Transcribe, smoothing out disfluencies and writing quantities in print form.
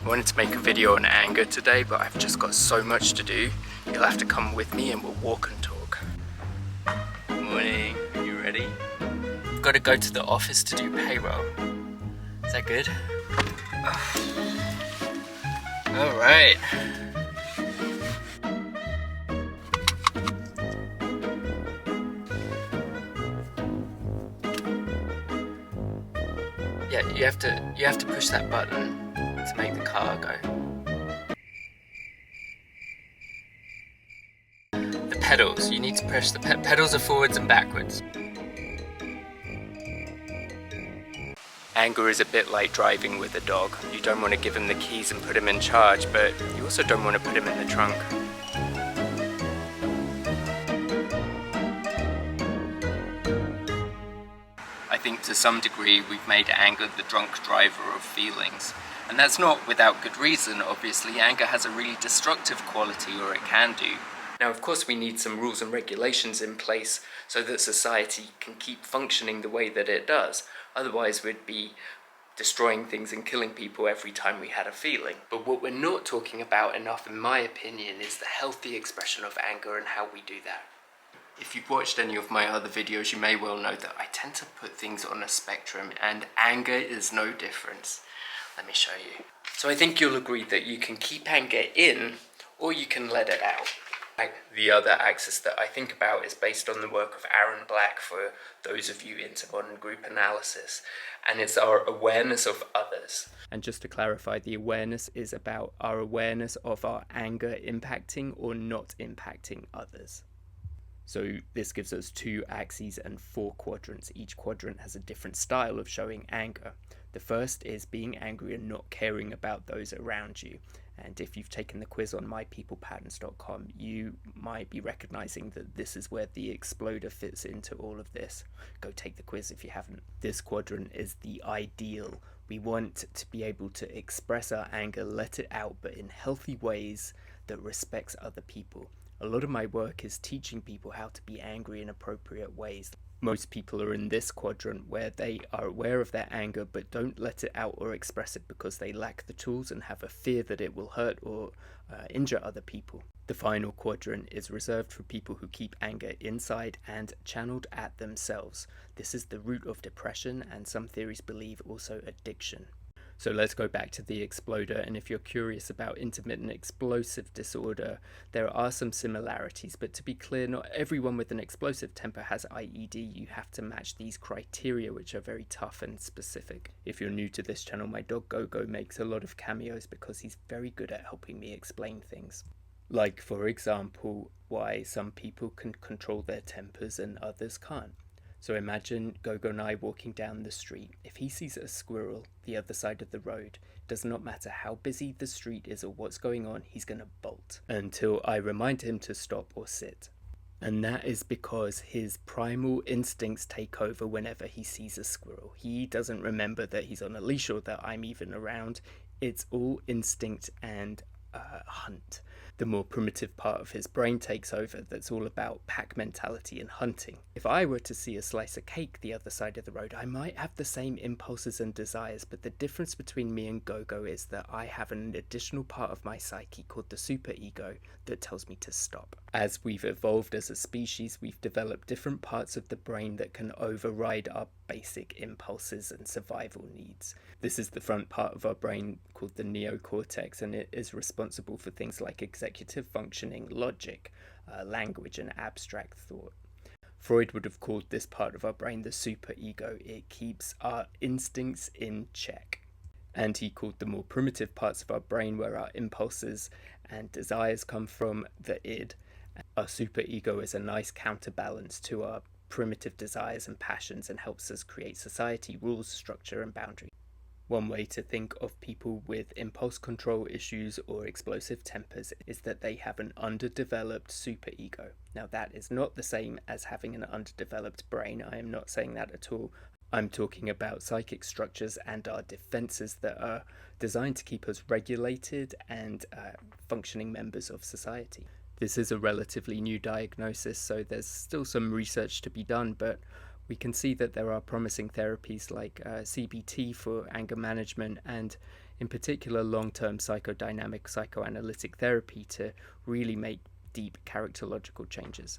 I wanted to make a video on anger today, but I've just got so much to do. You'll have to come with me and we'll walk and talk. Good morning, are you ready? I've got to go to the office to do payroll. Is that good? Alright. Yeah, you have to push that button to make the car go. The pedals, you need to press the pedals are forwards and backwards. Anger is a bit like driving with a dog. You don't want to give him the keys and put him in charge, but you also don't want to put him in the trunk. I think to some degree we've made anger the drunk driver of feelings. And that's not without good reason, obviously. Anger has a really destructive quality, or it can do. Now, of course, we need some rules and regulations in place so that society can keep functioning the way that it does. Otherwise, we'd be destroying things and killing people every time we had a feeling. But what we're not talking about enough, in my opinion, is the healthy expression of anger and how we do that. If you've watched any of my other videos, you may well know that I tend to put things on a spectrum, and anger is no different. Let me show you. So I think you'll agree that you can keep anger in, or you can let it out. The other axis that I think about is based on the work of Aaron Black, for those of you into modern group analysis, and it's our awareness of others. And just to clarify, the awareness is about our awareness of our anger impacting or not impacting others. So this gives us 2 axes and 4 quadrants. Each quadrant has a different style of showing anger. The first is being angry and not caring about those around you. And if you've taken the quiz on mypeoplepatterns.com, you might be recognizing that this is where the exploder fits into all of this. Go take the quiz if you haven't. This quadrant is the ideal. We want to be able to express our anger, let it out, but in healthy ways that respects other people. A lot of my work is teaching people how to be angry in appropriate ways. Most people are in this quadrant where they are aware of their anger but don't let it out or express it because they lack the tools and have a fear that it will hurt or injure other people. The final quadrant is reserved for people who keep anger inside and channeled at themselves. This is the root of depression, and some theories believe also addiction. So let's go back to the exploder, and if you're curious about intermittent explosive disorder, there are some similarities, but to be clear, not everyone with an explosive temper has IED. You have to match these criteria, which are very tough and specific. If you're new to this channel, my dog Gogo makes a lot of cameos because he's very good at helping me explain things. Like, for example, why some people can control their tempers and others can't. So imagine Gogo and I walking down the street. If he sees a squirrel the other side of the road, it does not matter how busy the street is or what's going on, he's going to bolt until I remind him to stop or sit. And that is because his primal instincts take over whenever he sees a squirrel. He doesn't remember that he's on a leash or that I'm even around. It's all instinct and hunt. The more primitive part of his brain takes over, that's all about pack mentality and hunting. If I were to see a slice of cake the other side of the road, I might have the same impulses and desires, but the difference between me and Gogo is that I have an additional part of my psyche called the super ego that tells me to stop. As we've evolved as a species, we've developed different parts of the brain that can override our basic impulses and survival needs. This is the front part of our brain called the neocortex, and it is responsible for things like executive functioning, logic, language, and abstract thought. Freud would have called this part of our brain the super ego. It keeps our instincts in check. And he called the more primitive parts of our brain, where our impulses and desires come from, the id. Our super ego is a nice counterbalance to our primitive desires and passions and helps us create society, rules, structure, and boundaries. One way to think of people with impulse control issues or explosive tempers is that they have an underdeveloped superego. Now, that is not the same as having an underdeveloped brain. I am not saying that at all. I'm talking about psychic structures and our defenses that are designed to keep us regulated and functioning members of society. This is a relatively new diagnosis, so there's still some research to be done, but we can see that there are promising therapies like CBT for anger management, and in particular long-term psychodynamic psychoanalytic therapy, to really make deep characterological changes.